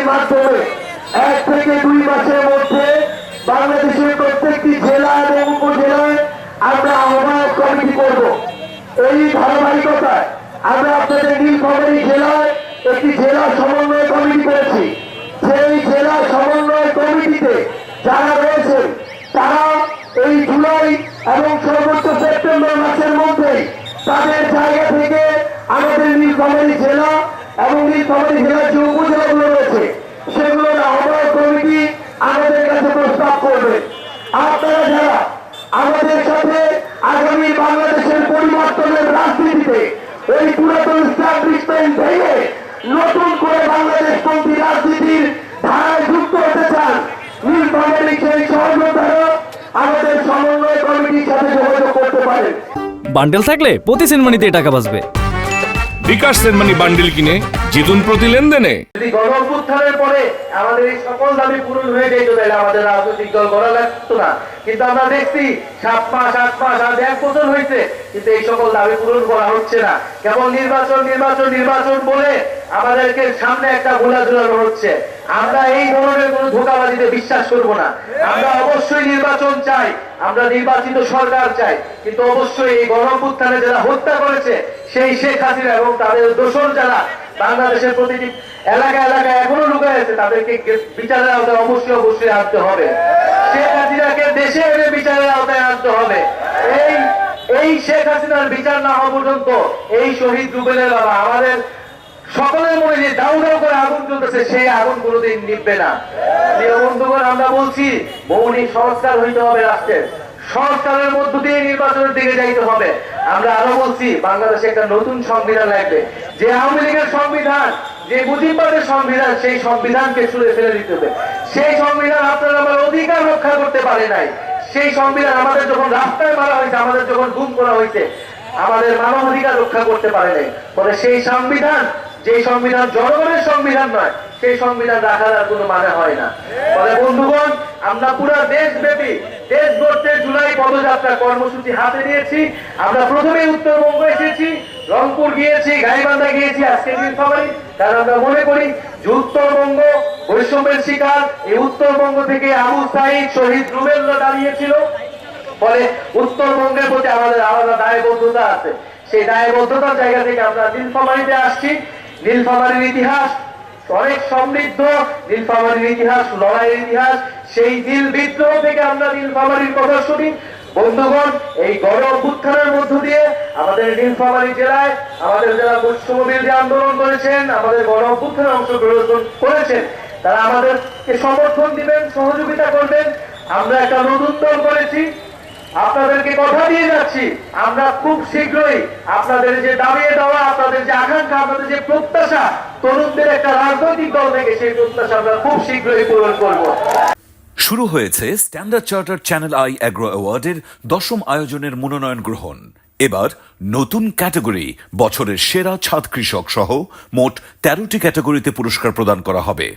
মাধ্যমে 1 থেকে 2 মাসের মধ্যে বাংলাদেশের প্রত্যেকটি জেলা এবং উপজেলায় আমরা আহ্বায়ক কমিটি করব। এই ধারাবাহিকতায় আমরা আপনাদের নীলফামারী জেলায় একটি জেলা সমন্বয় কমিটি করেছি। সেই জেলা সমন্বয় কমিটিতে যারা রয়েছেন তারা এই জুলাই এবং সর্বোচ্চ সেপ্টেম্বর মাসের মধ্যেই তাদের জায়গা থেকে আমাদের নীলফামারী জেলা এবং নীলফামারী জেলার যে উপজেলাগুলো রয়েছে সেগুলোর আহ্বায়ক কমিটি আমাদের কাছে প্রস্তাব করবে। আপনারা যারা আমাদের সাথে আগামী বাংলাদেশের পরিবর্তনের রাজনীতিতে এই পুরাতন স্ট্যাবলিশমেন্ট ভেঙে নতুন করে বাংলাদেশপন্থী রাজনীতির ধারায় যুক্ত হতে চান, নীলফামারী সেই সহযোদ্ধারা আমাদের সমন্বয় কমিটির সাথে যোগাযোগ করতে পারেন। বান্ডেল থাকলে প্রতি সেনমানিতে টাকা বাঁচবে। বিকাশ সেনমানি বান্ডেল কিনে জিতুন প্রতি লেনদেনে। যদি গণ অভ্যুত্থানের পরে আমাদের এই সকল দাবি পূরণ হয়ে যেত তাহলে আমাদের রাজনৈতিক দল গড়া লাগতো না, কিন্তু আমরা দেখছি 7 মাস 8 মাস আজ 1 বছর হয়েছে কিন্তু এই সকল দাবি পূরণ করা হচ্ছে না। কেবল নির্বাচন নির্বাচন নির্বাচন বলে আমাদেরকে সামনে একটা গোলা ঝুলানো হচ্ছে। আমরা এই ধরনের কোন ধোঁকাবাজিতে বিশ্বাস করব না। আমরা অবশ্যই নির্বাচন চাই, আমরা নির্বাচিত সরকার চাই, কিন্তু অবশ্যই এই গণ অভ্যুত্থানে যারা হত্যা করেছে সেই শেখ হাসিনা এবং তাদের দোসর যারা বাংলাদেশের প্রতিটি এলাকা এলাকায় এখনো লুকায় আছে তাদেরকে বিচারের আওতায় অবশ্যই আনতে হবে। শেখ হাসিনাকে দেশে এনে বিচারের আওতায় আনতে হবে। এই শেখ হাসিনার বিচার না হওয়া পর্যন্ত এই শহীদ রুবেলের বাবা আমাদের সকলের মনে যে দাউ দাউ করে আগুন জ্বলতেছে সেই আগুন কোনোদিন নিভবে না। বন্ধুগণ, আমরা বলছি মৌলিক সংস্কার হইতে হবে, রাষ্ট্রের সংস্কারের মধ্য দিয়ে নির্বাচনের দিকে যাইতে হবে। আমরা আরো বলছি বাংলাদেশে একটা নতুন সংবিধান লাগবে। যে আওয়ামী লীগের সংবিধান, যে মুজিববাদের সংবিধান, সেই সংবিধানকে ছুঁড়ে ফেলে দিতে হবে। সেই সংবিধান আপনারা আমার অধিকার রক্ষা করতে পারে নাই। সেই সংবিধান আমাদের যখন রাস্তায় মারা হয়েছে, আমাদের যখন গুম করা হয়েছে, আমাদের মানবাধিকার রক্ষা করতে পারে নাই। ফলে সেই সংবিধান, যে সংবিধান জনগণের সংবিধান নয়, সেই সংবিধান রাখার আর কোনো মানে হয় না। ফলে বন্ধুগণ, আমরা পুরো দেশব্যাপী দেশ গড়তে জুলাই পদযাত্রা কর্মসূচি হাতে নিয়েছি। আমরা প্রথমে উত্তরবঙ্গ এসেছি, রংপুর গিয়েছি, গাইবান্ধা গিয়েছি, আজকে নীলফামারী। কারণ আমরা মনে করি যে উত্তরবঙ্গ বৈষম্যের শিকার, এই উত্তরবঙ্গ থেকে আবু সাঈদ শহীদ রুবেলরা দাঁড়িয়েছিল। ফলে উত্তরবঙ্গের প্রতি আমাদের আলাদা দায়বদ্ধতা আছে। সেই দায়বদ্ধতার জায়গা থেকে আমরা নীলফামারীতে আসছি। নীলফামারীর ইতিহাস অনেক সমৃদ্ধ, নীলফামারীর ইতিহাস লড়াইয়ের ইতিহাস। সেই নীল বিদ্রোহ থেকে আমরা নীলফামারীর কথা শুনি। বন্ধুগণ, এই গণ অভ্যুত্থানের মধ্য দিয়ে আমাদের নীলফামারী জেলায় আমাদের যারা বৈষম্য বিরোধী আন্দোলন করেছেন, আমাদের গণ অভ্যুত্থানে অংশগ্রহণ করেছেন, তারা আমাদেরকে সমর্থন দিবেন, সহযোগিতা করবেন। আমরা একটা নতুন দল করেছি, আপনাদেরকে কথা দিয়ে যাচ্ছি আমরা খুব শীঘ্রই আপনাদের যে দাবি দেওয়া, আপনাদের যে আকাঙ্ক্ষা, আপনাদের যে প্রত্যাশা, তরুণদের একটা রাজনৈতিক দল থেকে সেই প্রত্যাশা আমরা খুব শীঘ্রই পূরণ করব। শুরু হয়েছে standard charter channel I agro অ্যাওয়ার্ডের 10ম আয়োজনের মনোনয়ন গ্রহণ। এবার নতুন ক্যাটাগরি বছরের সেরা ছাদ কৃষক সহ মোট 13টি ক্যাটাগরিতে পুরস্কার প্রদান করা হবে।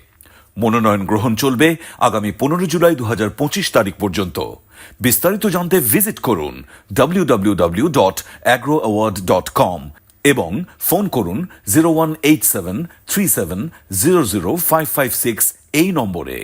মনোনয়ন গ্রহণ চলবে আগামী 15 জুলাই 2025 তারিখ পর্যন্ত। বিস্তারিত জানতে ভিজিট করুন www.agroaward.com এবং ফোন করুন 018737000556 এই নম্বরে।